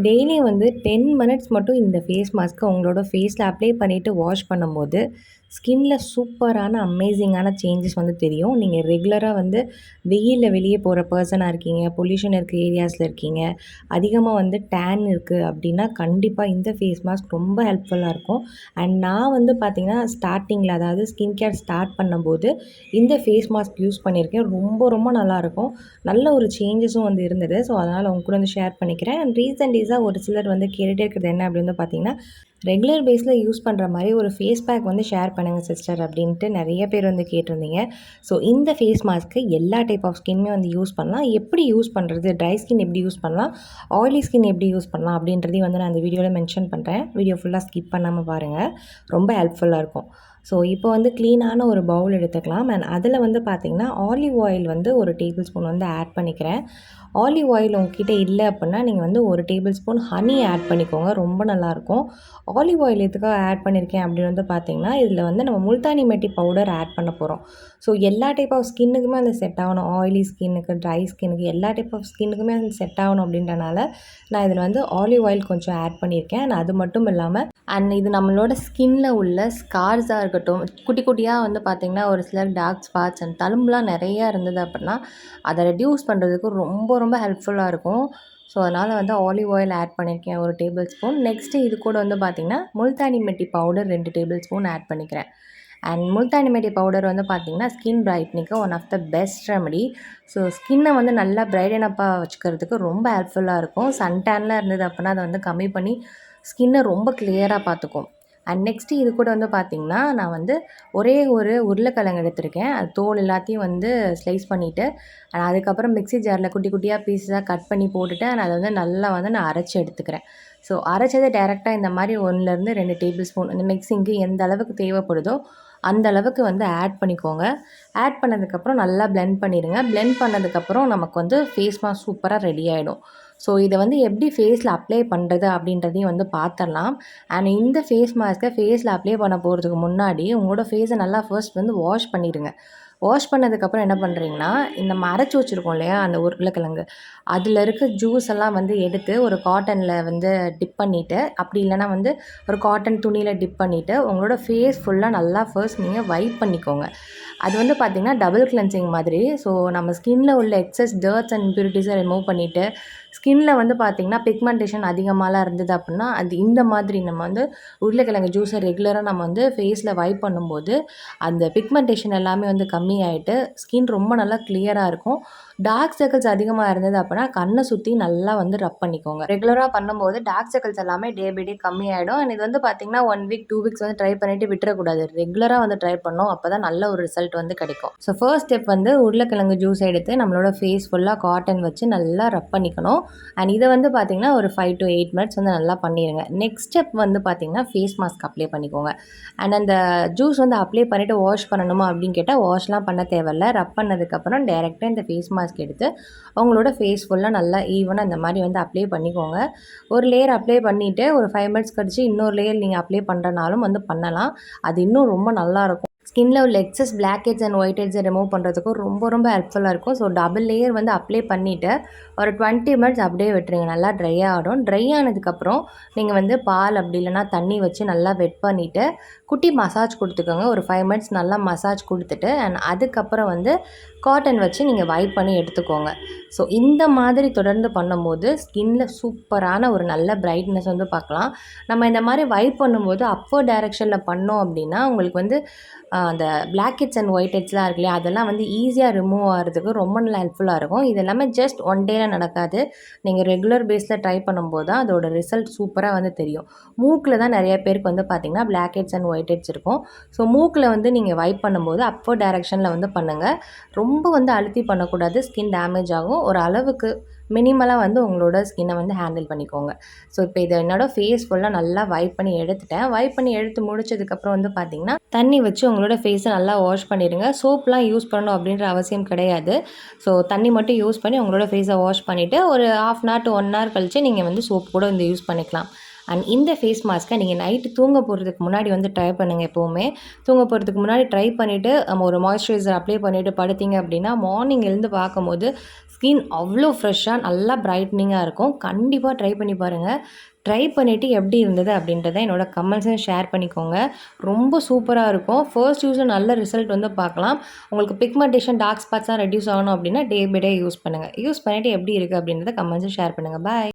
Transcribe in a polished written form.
Daily வந்து 10 minutes மட்டும் இந்த ஃபேஸ் மாஸ்க்க உங்களோட ஃபேஸில் அப்ளை பண்ணிவிட்டு வாஷ் பண்ணும்போது ஸ்கின்ல சூப்பரான அமேசிங்கான சேஞ்சஸ் வந்து தெரியும். நீங்கள் ரெகுலராக வந்து வெயிலில் வெளியே போகிற பர்சனாக இருக்கீங்க, பொல்யூஷன் இருக்க ஏரியாஸில் இருக்கீங்க, அதிகமாக வந்து டேன் இருக்குது அப்படின்னா கண்டிப்பாக இந்த ஃபேஸ் மாஸ்க் ரொம்ப ஹெல்ப்ஃபுல்லாக இருக்கும். அண்ட் நான் வந்து பார்த்திங்கன்னா ஸ்டார்டிங்கில், அதாவது ஸ்கின் கேர் ஸ்டார்ட் பண்ணும்போது இந்த ஃபேஸ் மாஸ்க் யூஸ் பண்ணியிருக்கேன். ரொம்ப ரொம்ப நல்லாயிருக்கும். நல்ல ஒரு சேஞ்சஸும் வந்து இருந்தது. ஸோ அதனால் உங்க கூட வந்து ஷேர் பண்ணிக்கிறேன். அண்ட் ரீசன்ட் டேஸாக ஒரு சிலர் வந்து கேட்டுகிட்டே இருக்கிறது என்ன அப்படின்னு வந்து பார்த்தீங்கன்னா, ரெகுலர் பேஸில் யூஸ் பண்ணுற மாதிரி ஒரு ஃபேஸ் பேக் வந்து ஷேர் பண்ணுங்கள் சிஸ்டர் அப்படின்ட்டு நிறைய பேர் வந்து கேட்டிருந்தீங்க. ஸோ இந்த ஃபேஸ் மாஸ்க்கு எல்லா டைப் ஆஃப் ஸ்கின்மே வந்து யூஸ் பண்ணலாம். எப்படி யூஸ் பண்ணுறது, ட்ரை ஸ்கின் எப்படி யூஸ் பண்ணலாம், ஆயிலி ஸ்கின் எப்படி யூஸ் பண்ணலாம் அப்படின்றதையும் வந்து நான் அந்த வீடியோவில் மென்ஷன் பண்ணுறேன். வீடியோ ஃபுல்லாக ஸ்கிப் பண்ணாமல் பாருங்கள், ரொம்ப ஹெல்ப்ஃபுல்லாக இருக்கும். ஸோ இப்போ வந்து க்ளீனான ஒரு பவுல் எடுத்துக்கலாம். அண்ட் அதில் வந்து பார்த்திங்கன்னா ஆலிவ் ஆயில் வந்து ஒரு டேபிள் ஸ்பூன் வந்து ஆட் பண்ணிக்கிறேன். ஆலிவ் ஆயில் உங்ககிட்ட இல்லை அப்படின்னா நீங்கள் வந்து ஒரு டேபிள் ஸ்பூன் ஹனி ஆட் பண்ணிக்கோங்க, ரொம்ப நல்லாயிருக்கும். ஆலிவ் ஆயில் எதுக்காக ஆட் பண்ணியிருக்கேன் அப்படின்னு வந்து பார்த்திங்கன்னா, இதில் வந்து நம்ம முல்தானி மெட்டி பவுடர் ஆட் பண்ண போகிறோம். ஸோ எல்லா டைப் ஆஃப் ஸ்கின்னுக்குமே அது செட் ஆகணும். ஆயிலி ஸ்கின்னுக்கு, ட்ரை ஸ்கின்னுக்கு, எல்லா டைப் ஆஃப் ஸ்கின்னுக்குமே அது செட் ஆகணும் அப்படின்றனால நான் இதில் வந்து ஆலிவ் ஆயில் கொஞ்சம் ஆட் பண்ணியிருக்கேன். அண்ட் அது மட்டும் இல்லாமல் இது நம்மளோட ஸ்கின்ல உள்ள ஸ்கார்ஸாக இருக்கட்டும், குட்டி குட்டியாக வந்து பார்த்திங்கன்னா ஒரு சிலர் டார்க் ஸ்பாட்ஸ் அண்ட் தழும்புலாம் நிறையா இருந்தது அப்படின்னா அதை ரெடியூஸ் பண்ணுறதுக்கு ரொம்ப ரொம்ப ஹெல்ப்ஃபுல்லாக இருக்கும். ஸோ அதனால் வந்து ஆலிவ் ஆயில் ஆட் பண்ணியிருக்கேன் ஒரு டேபிள் ஸ்பூன். நெக்ஸ்ட்டு இது கூட வந்து பார்த்திங்கன்னா Multani mitti powder 2 tablespoon add பண்ணிக்கிறேன். அண்ட் முல்தானி மெட்டி பவுடர் வந்து பார்த்திங்கன்னா ஸ்கின் பிரைட்னிங்க்கு one of the best remedy. So ஸ்கின்னை வந்து நல்லா பிரைடன் அப்பாக வச்சுக்கிறதுக்கு ரொம்ப ஹெல்ப்ஃபுல்லாக இருக்கும். சன்டேன்லாம் இருந்தது அப்படின்னா அதை வந்து கம்மி பண்ணி ஸ்கின்னை ரொம்ப கிளியராக பார்த்துக்கும். அண்ட் நெக்ஸ்ட்டு இது கூட வந்து பார்த்திங்கன்னா நான் வந்து ஒரே ஒரு உருளைக்கிழங்கு எடுத்திருக்கேன். அது தோல் எல்லாத்தையும் வந்து ஸ்லைஸ் பண்ணிவிட்டு அதுக்கப்புறம் மிக்ஸி ஜாரில் குட்டி குட்டியாக பீஸாக கட் பண்ணி போட்டுட்டு அதை வந்து நல்லா வந்து நான் அரைச்சி எடுத்துக்கிறேன். ஸோ அரைச்சதை டேரெக்டாக இந்த மாதிரி 1லேருந்து 2 டேபிள் ஸ்பூன் இந்த மிக்ஸிங்க்கு எந்த அளவுக்கு தேவைப்படுதோ அந்த அளவுக்கு வந்து ஆட் பண்ணிக்கோங்க. ஆட் பண்ணதுக்கப்புறம் நல்லா பிளெண்ட் பண்ணிடுங்க. பிளெண்ட் பண்ணதுக்கப்புறம் நமக்கு வந்து ஃபேஸ் மாஸ்க் சூப்பராக ரெடி ஆகிடும். ஸோ இதை வந்து எப்படி ஃபேஸில் அப்ளை பண்ணுறது அப்படின்றதையும் வந்து பார்த்துடலாம். அண்ட் இந்த ஃபேஸ் மாஸ்க்கை ஃபேஸில் அப்ளை பண்ண போகிறதுக்கு முன்னாடி உங்களோட ஃபேஸை நல்லா ஃபர்ஸ்ட் வந்து வாஷ் பண்ணிடுங்க. வாஷ் பண்ணதுக்கப்புறம் என்ன பண்ணுறீங்கன்னா, நம்ம அரைச்சி வச்சுருக்கோம் இல்லையா அந்த உருளைக்கிழங்கு, அதில் இருக்க ஜூஸ் எல்லாம் வந்து எடுத்து ஒரு காட்டனில் வந்து டிப் பண்ணிவிட்டு, அப்படி இல்லைனா வந்து ஒரு காட்டன் துணியில் டிப் பண்ணிவிட்டு உங்களோட ஃபேஸ் ஃபுல்லாக நல்லா ஃபர்ஸ்ட் நீங்கள் வைப் பண்ணிக்கோங்க. அது வந்து பார்த்திங்கன்னா டபுள் கிளென்சிங் மாதிரி. ஸோ நம்ம ஸ்கின்ல உள்ள எக்ஸஸ் டர்ட்ஸ் அண்ட் இம்ப்யூரிட்டிஸை ரிமூவ் பண்ணிவிட்டு, ஸ்கின்ல வந்து பார்த்திங்கன்னா பிக்மெண்டேஷன் அதிகமாகலாம் இருந்தது அப்படின்னா அது இந்த மாதிரி நம்ம வந்து உருளைக்கிழங்கு ஜூஸை ரெகுலராக நம்ம வந்து ஃபேஸில் வைப் பண்ணும்போது அந்த பிக்மெண்டேஷன் எல்லாமே வந்து கம்மியாயிட்டு ஸ்கின் ரொம்ப நல்லா கிளியராக இருக்கும். டார்க் சர்க்கிள்ஸ் அதிகமாக இருந்தது அப்படின்னா கண்ணை சுற்றி நல்லா வந்து ரப் பண்ணிக்கோங்க. ரெகுலராக பண்ணும்போது டார்க் சர்க்கிள்ஸ் எல்லாமே டே பை டே கம்மியாயிடும். அண்ட் இது வந்து பார்த்திங்கன்னா 1 வீக் 2 வீக்ஸ் வந்து ட்ரை பண்ணிவிட்டு விட்டுறக்கூடாது. ரெகுலராக வந்து ட்ரை பண்ணோம், அப்போ தான் நல்ல ஒரு ரிசல்ட் வந்து கிடைக்கும். ஸோ ஃபர்ஸ்ட் ஸ்டெப் வந்து உருளைக்கிழங்கு ஜூஸ் எடுத்து நம்மளோட ஃபேஸ் ஃபுல்லாக காட்டன் வச்சு நல்லா ரப் பண்ணிக்கணும். அண்ட் இதை வந்து பார்த்திங்கன்னா ஒரு 5 to 8 மினிட்ஸ் வந்து நல்லா பண்ணிடுங்க. நெக்ஸ்ட் ஸ்டெப் வந்து பார்த்திங்கன்னா ஃபேஸ் மாஸ்க் அப்ளை பண்ணிக்கோங்க. அண்ட் அந்த ஜூஸ் வந்து அப்ளை பண்ணிவிட்டு வாஷ் பண்ணணுமா அப்படின்னு கேட்டால் வாஷ்லாம் பண்ண தேவையில்ல. ரப் பண்ணதுக்கப்புறம் டேரெக்டாக இந்த ஃபேஸ் மாஸ்க் எடுத்து உங்களோட ஃபேஸ் ஃபுல்லாக நல்லா ஈவனாக இந்த மாதிரி வந்து அப்ளை பண்ணிக்கோங்க. ஒரு லேயர் அப்ளை பண்ணிவிட்டு ஒரு 5 மினிட்ஸ் கழிச்சு இன்னொரு லேயர் நீங்கள் அப்ளை பண்ணுறனாலும் வந்து பண்ணலாம். அது இன்னும் ரொம்ப நல்லாயிருக்கும். ஸ்கின்ல உள்ள excess black heads and white ஹெட்ஸை ரிமூவ் பண்ணுறதுக்கும் ரொம்ப ரொம்ப ஹெல்ப்ஃபுல்லாக இருக்கும். ஸோ டபுள் லேயர் வந்து அப்ளை பண்ணிவிட்டு ஒரு 20 மினிட்ஸ் அப்படியே விட்டுருங்க. நல்லா ட்ரை ஆகிடும். ட்ரை ஆனதுக்கப்புறம் நீங்கள் வந்து பால் அப்படி இல்லைனா தண்ணி வச்சு நல்லா வெட் பண்ணிவிட்டு குட்டி மசாஜ் கொடுத்துக்கோங்க. ஒரு 5 மினிட்ஸ் நல்லா மசாஜ் கொடுத்துட்டு அண்ட் அதுக்கப்புறம் வந்து காட்டன் வச்சு நீங்கள் வைப் பண்ணி எடுத்துக்கோங்க. ஸோ இந்த மாதிரி தொடர்ந்து பண்ணும்போது ஸ்கின்ல சூப்பரான ஒரு நல்ல பிரைட்னஸ் வந்து பார்க்கலாம். நம்ம இந்த மாதிரி வைப் பண்ணும்போது அப்வர்ட் டைரெக்ஷனில் பண்ணோம் அப்படின்னா உங்களுக்கு வந்து அந்த பிளாக் ஹெட்ஸ் அண்ட் ஒயிட் ஹெட்ஸ்லாம் இருக்கு இல்லையா, அதெல்லாம் வந்து ஈஸியாக ரிமூவ் ஆகிறதுக்கு ரொம்ப நல்லா ஹெல்ப்ஃபுல்லாக இருக்கும். இது எல்லாமே ஜஸ்ட் 1 டேயில் நடக்காது. நீங்கள் ரெகுலர் பேஸில் ட்ரை பண்ணும்போது தான் அதோட ரிசல்ட் சூப்பராக வந்து தெரியும். மூக்கில் தான் நிறைய பேருக்கு வந்து பார்த்திங்கன்னா black heads and whiteheads இருக்கும். ஸோ மூக்கில் வந்து நீங்கள் வைப் பண்ணும்போது அப்வர்ட் டைரெக்ஷனில் வந்து பண்ணுங்கள். ரொம்ப வந்து அழுத்தி பண்ணக்கூடாது, ஸ்கின் டேமேஜ் ஆகும். ஒரு அளவுக்கு மினிமலாக வந்து உங்களோட ஸ்கின்னை வந்து ஹேண்டில் பண்ணிக்கோங்க. ஸோ இப்போ இதை என்னோடய ஃபேஸ் ஃபுல்லாக நல்லா வைப் பண்ணி எடுத்துட்டேன். வைப் பண்ணி எடுத்து முடிச்சதுக்கப்புறம் வந்து பார்த்திங்கன்னா தண்ணி வச்சு உங்களோட ஃபேஸை நல்லா வாஷ் பண்ணிடுங்க. சோப்லாம் யூஸ் பண்ணணும் அப்படின்ற அவசியம் கிடையாது. ஸோ தண்ணி மட்டும் யூஸ் பண்ணி உங்களோட ஃபேஸை வாஷ் பண்ணிவிட்டு ஒரு 1/2 hour to 1 hour கழிச்சு நீங்கள் வந்து சோப் கூட வந்து யூஸ் பண்ணிக்கலாம். அண்ட் இந்த ஃபேஸ் மாஸ்க்கை நீங்கள் நைட்டு தூங்க போகிறதுக்கு முன்னாடி வந்து ட்ரை பண்ணுங்கள். எப்போவுமே தூங்க போகிறதுக்கு முன்னாடி ட்ரை பண்ணிவிட்டு ஒரு மாய்ஸ்சரைசர் அப்ளை பண்ணிவிட்டு படுத்திங்க அப்படின்னா மார்னிங் எழுந்து பார்க்கும்போது ஸ்கின் அவ்வளோ ஃப்ரெஷ்ஷாக நல்லா பிரைட்னிங்காக இருக்கும். கண்டிப்பா ட்ரை பண்ணி பாருங்கள். ட்ரை பண்ணிவிட்டு எப்படி இருந்தது அப்படின்றத என்னோட கமெண்ட்ஸையும் ஷேர் பண்ணிக்கோங்க. ரொம்ப சூப்பரா இருக்கும். ஃபர்ஸ்ட் யூஸில் நல்ல ரிசல்ட் வந்து பார்க்கலாம். உங்களுக்கு பிக்மெண்டேஷன், டார்க் ஸ்பாட்ஸ்லாம் ரெட்யூஸ் ஆகணும் அப்படின்னா டே பை டே யூஸ் பண்ணுங்கள். யூஸ் பண்ணிவிட்டு எப்படி இருக்குது அப்படின்றத கமெண்ட்ஸில் ஷேர் பண்ணுங்கள். பாய்.